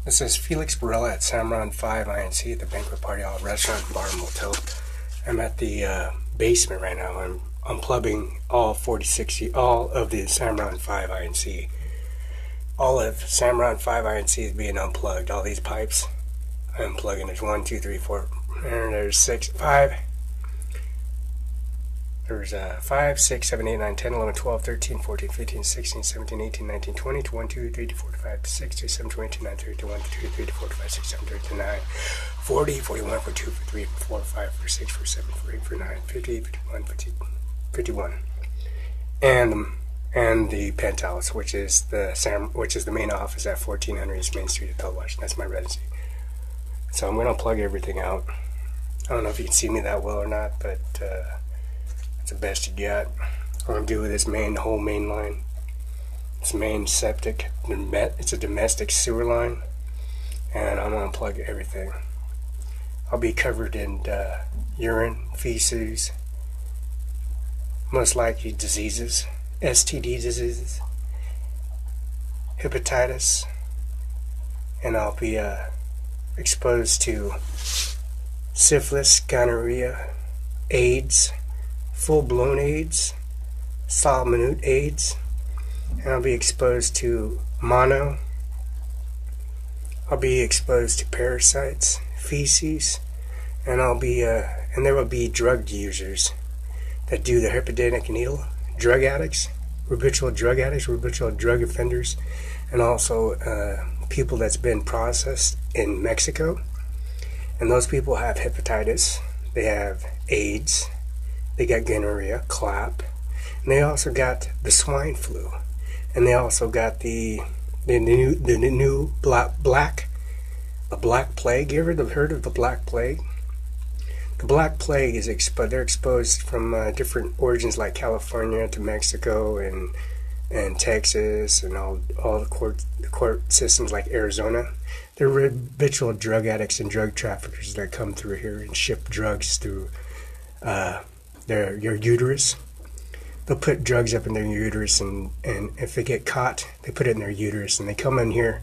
This is Felix Barela at Cimaron 5 INC at the Banquet Party Hall Restaurant, Bar, and Motel. I'm at the basement right now. I'm unplugging all of the Cimaron 5 INC. All of Cimaron 5 INC is being unplugged. All these pipes, I'm unplugging. There's 1, 2, 3, 4, and there's 5. There's 5, 6, 7, 8, 9, 10, 11, 12, 13, 14, 15, 16, 17, 18, 19, 20, 21, 22, 23, 24, 25, 26, 27, 28, 29, 30, 31, 32, 33, 34, 35, 36, 37, 38, 39, 40, 41, 42, 43, 44, 45, 46, 47, 48, 49, 50, 51, 51. And the penthouse, which is the main office at 1400 East Main Street, Othello, Washington. That's my residency. So I'm going to plug everything out. I don't know if you can see me that well or not, but it's the best you got. I'm going to do with this the whole main line. It's main septic. It's a domestic sewer line, and I'm going to plug everything. I'll be covered in urine, feces, most likely diseases, STD diseases, hepatitis, and I'll be exposed to syphilis, gonorrhea, AIDS, full-blown AIDS, solid-minute AIDS, and I'll be exposed to mono. I'll be exposed to parasites, feces, and and there will be drug users that do the herpidinic needle, drug addicts, habitual drug offenders, and also people that's been processed in Mexico. And those people have hepatitis, they have AIDS, they got gonorrhea, clap, and they also got the swine flu, and they also got the new black plague. You ever heard of the Black Plague? The Black Plague is they're exposed from different origins like California to Mexico and Texas and all the court systems like Arizona. They're habitual drug addicts and drug traffickers that come through here and ship drugs through your uterus. They'll put drugs up in their uterus, and if they get caught, they put it in their uterus, and they come in here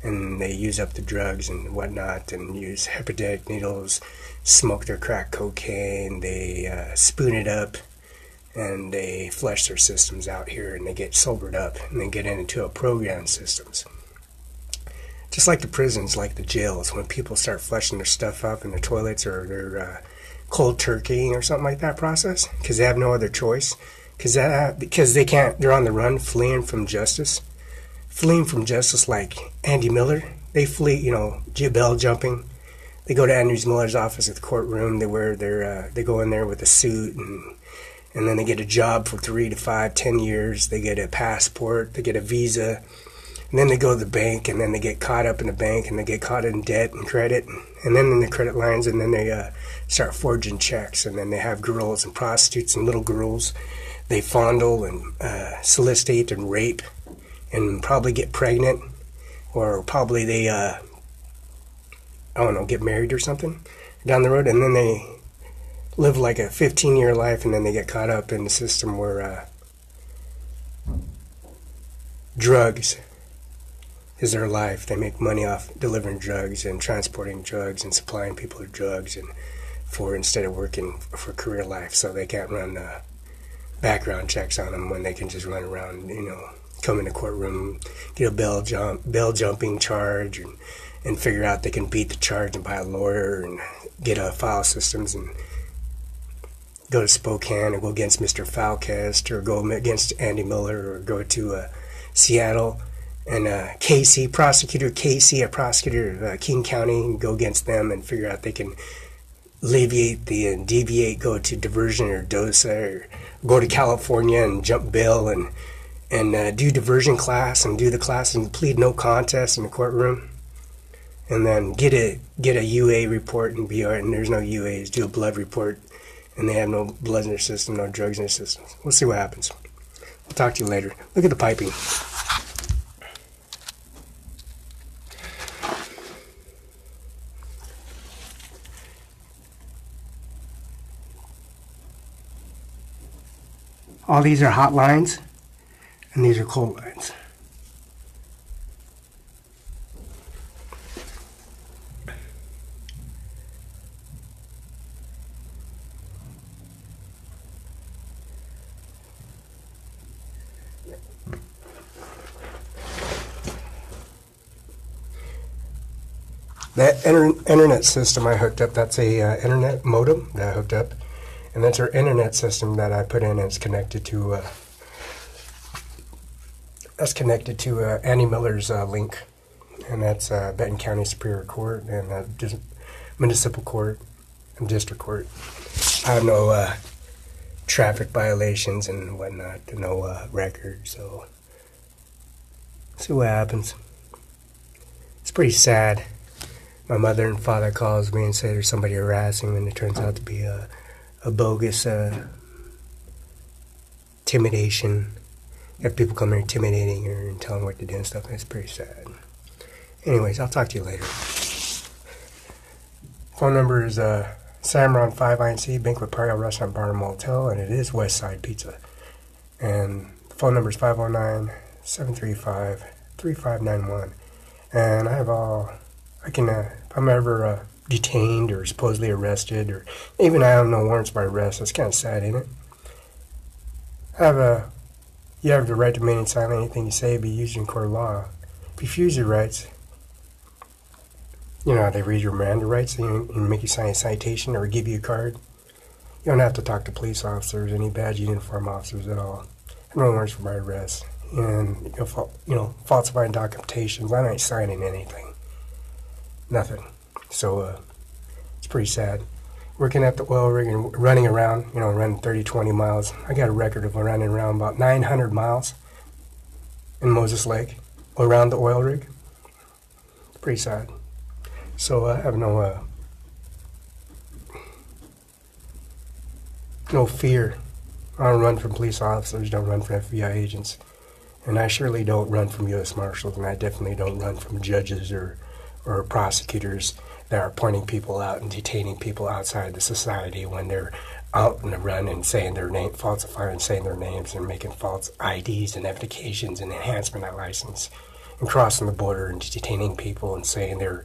and they use up the drugs and whatnot, and use herpidinic needles, smoke their crack cocaine, they spoon it up, and they flush their systems out here, and they get sobered up, and they get into a program systems. Just like the prisons, like the jails, when people start flushing their stuff up in the toilets, or they're cold turkeying or something like that process, because they have no other choice, because they can't, they're on the run, fleeing from justice like Andy Miller. They flee, bell jumping. They go to Andy Miller's office at the courtroom. They wear they go in there with a suit, and then they get a job for 3 to 5, 10 years. They get a passport, they get a visa, and then they go to the bank, and then they get caught up in the bank, and they get caught in debt and credit, and then in the credit lines, and then they start forging checks, and then they have girls and prostitutes and little girls. They fondle and solicit and rape, and probably get pregnant, or probably they get married or something down the road, and then they live like a 15-year life, and then they get caught up in the system where drugs is their life. They make money off delivering drugs and transporting drugs and supplying people with drugs, and instead of working for career life, so they can't run background checks on them when they can just run around, come in the courtroom, get a bell jumping charge, and figure out they can beat the charge and buy a lawyer and get a file systems and go to Spokane or go against Mr. Falcast or go against Andy Miller or go to Seattle and prosecutor King County, and go against them and figure out they can deviate, go to diversion or DOSA, or go to California and jump bail and do diversion class and do the class and plead no contest in the courtroom, and then get a UA report and be all right, and there's no UAs, do a blood report, and they have no blood in their system, no drugs in their system. We'll see what happens. I'll talk to you later. Look at the piping. All these are hot lines, and these are cold lines. That internet system I hooked up, that's a internet modem that I hooked up. And that's our internet system that I put in, and it's connected to Annie Miller's link. And that's Benton County Superior Court and Municipal Court and District Court. I have no traffic violations and whatnot, no record, so see what happens. It's pretty sad. My mother and father calls me and say there's somebody harassing me, and it turns out to be a bogus intimidation. You have people come here intimidating her and telling what to do and stuff, and it's pretty sad. Anyways, I'll talk to you later. Phone number is Cimaron 5INC, Banquet Party, Restaurant, Bar, and Motel, and it is West Side Pizza. And the phone number is 509-735-3591. And I have if I'm ever detained or supposedly arrested, or even I have no warrants by arrest, that's kind of sad, ain't it? You have the right to remain silent. Anything you say be used in court of law. If you refuse your rights, you know how they read your Miranda rights and make you sign a citation or give you a card. You don't have to talk to police officers, any badge uniform officers at all. No warrants for my arrest. And falsifying documentations. I'm not signing anything. Nothing. So it's pretty sad. Working at the oil rig and running around, running 30, 20 miles. I got a record of running around about 900 miles in Moses Lake around the oil rig. Pretty sad. So I have no fear. I don't run from police officers, don't run from FBI agents. And I surely don't run from U.S. Marshals, and I definitely don't run from judges or prosecutors that are pointing people out and detaining people outside the society when they're out on the run and saying their name, falsifying and saying their names and making false IDs and applications and enhancement of license and crossing the border and detaining people and saying they're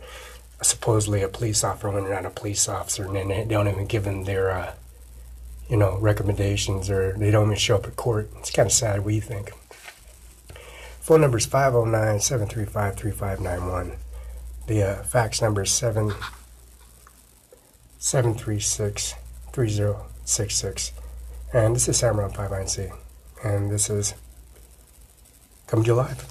supposedly a police officer when they're not a police officer, and then they don't even give them their recommendations, or they don't even show up at court. It's kind of sad. What do you think? Phone number is 509-735-3591. The fax number is 736-3066. And this is Cimaron 5INC. And this is Come to You Live.